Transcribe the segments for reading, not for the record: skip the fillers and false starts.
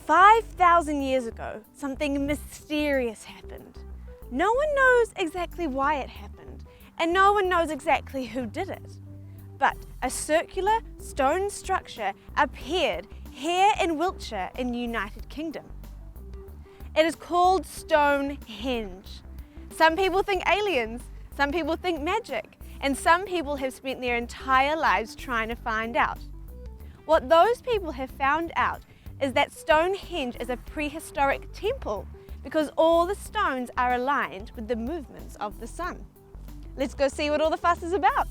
5,000 years ago, something mysterious happened. No one knows exactly why it happened, and no one knows exactly who did it. But a circular stone structure appeared here in Wiltshire in the United Kingdom. It is called Stonehenge. Some people think aliens, some people think magic, and some people have spent their entire lives trying to find out. What those people have found out is that Stonehenge is a prehistoric temple because all the stones are aligned with the movements of the sun. Let's go see what all the fuss is about.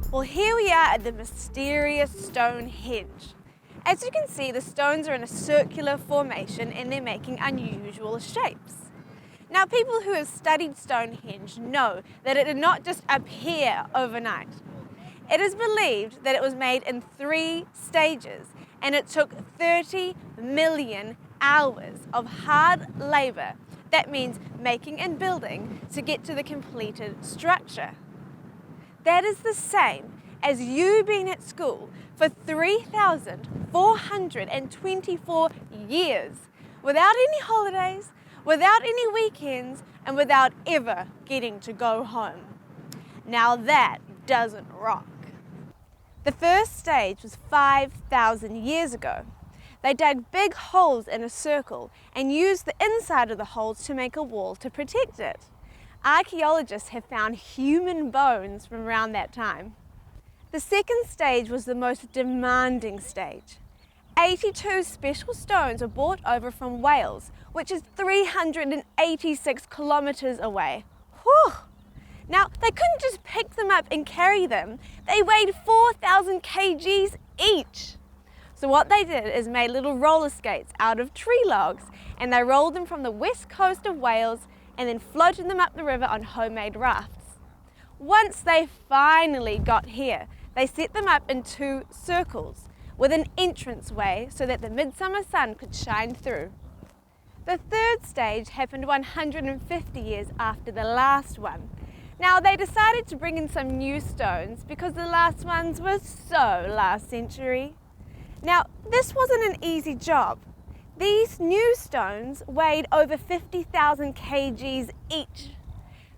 Well, here we are at the mysterious Stonehenge. As you can see, the stones are in a circular formation and they're making unusual shapes. Now, people who have studied Stonehenge know that it did not just appear overnight. It is believed that it was made in 3 stages and it took 30 million hours of hard labor, that means making and building, to get to the completed structure. That is the same as you being at school for 3,424 years without any holidays, without any weekends, and without ever getting to go home. Now that doesn't rock. The first stage was 5,000 years ago. They dug big holes in a circle and used the inside of the holes to make a wall to protect it. Archaeologists have found human bones from around that time. The second stage was the most demanding stage. 82 special stones were brought over from Wales, which is 386 kilometres away. Whew! Now, they couldn't just pick them up and carry them. They weighed 4,000 kgs each. So what they did is made little roller skates out of tree logs, and they rolled them from the west coast of Wales and then floated them up the river on homemade rafts. Once they finally got here, they set them up in 2 circles with an entranceway so that the midsummer sun could shine through. The third stage happened 150 years after the last one. Now, they decided to bring in some new stones because the last ones were so last century. Now, this wasn't an easy job. These new stones weighed over 50,000 kgs each,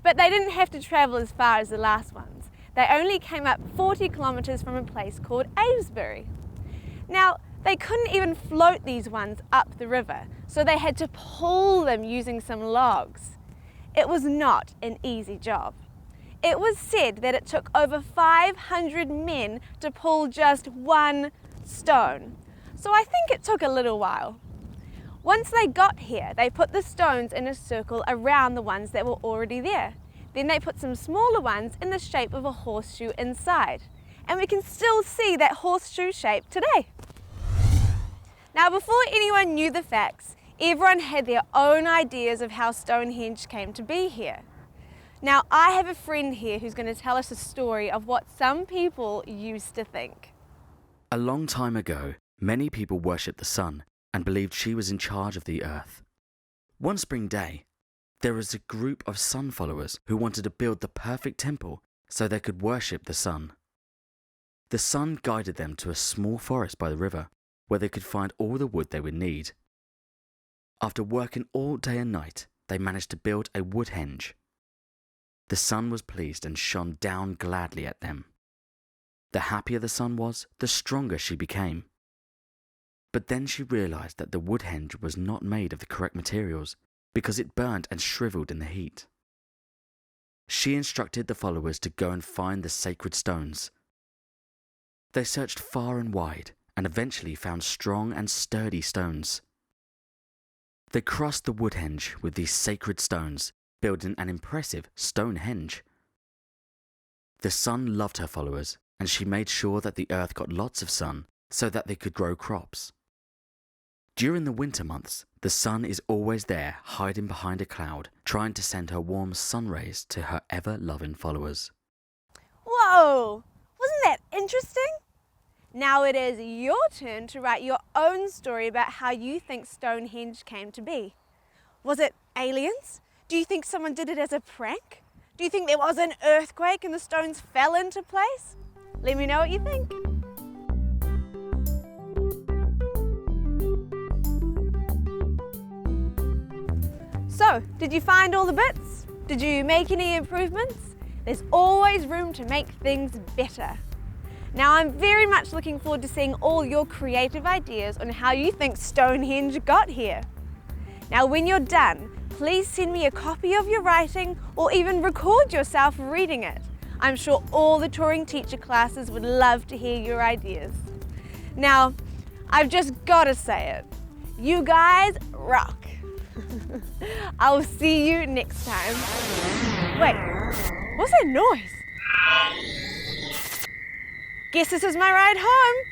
but they didn't have to travel as far as the last ones. They only came up 40 kilometres from a place called Salisbury. Now, they couldn't even float these ones up the river, so they had to pull them using some logs. It was not an easy job. It was said that it took over 500 men to pull just 1 stone, so I think it took a little while. Once they got here, they put the stones in a circle around the ones that were already there. Then they put some smaller ones in the shape of a horseshoe inside. And we can still see that horseshoe shape today. Now, before anyone knew the facts, everyone had their own ideas of how Stonehenge came to be here. Now, I have a friend here who's going to tell us a story of what some people used to think. A long time ago, many people worshipped the sun and believed she was in charge of the earth. One spring day, there was a group of sun followers who wanted to build the perfect temple so they could worship the sun. The sun guided them to a small forest by the river where they could find all the wood they would need. After working all day and night, they managed to build a wood henge. The sun was pleased and shone down gladly at them. The happier the sun was, the stronger she became. But then she realized that the wood henge was not made of the correct materials because it burnt and shriveled in the heat. She instructed the followers to go and find the sacred stones. They searched far and wide and eventually found strong and sturdy stones. They crossed the wood henge with these sacred stones, building an impressive Stonehenge. The sun loved her followers, and she made sure that the earth got lots of sun so that they could grow crops. During the winter months, the sun is always there, hiding behind a cloud, trying to send her warm sun rays to her ever-loving followers. Whoa! Wasn't that interesting? Now it is your turn to write your own story about how you think Stonehenge came to be. Was it aliens? Do you think someone did it as a prank? Do you think there was an earthquake and the stones fell into place? Let me know what you think. So, did you find all the bits? Did you make any improvements? There's always room to make things better. Now, I'm very much looking forward to seeing all your creative ideas on how you think Stonehenge got here. Now, when you're done, please send me a copy of your writing or even record yourself reading it. I'm sure all the touring teacher classes would love to hear your ideas. Now, I've just got to say it. You guys rock. I'll see you next time. Wait, what's that noise? Guess this is my ride home.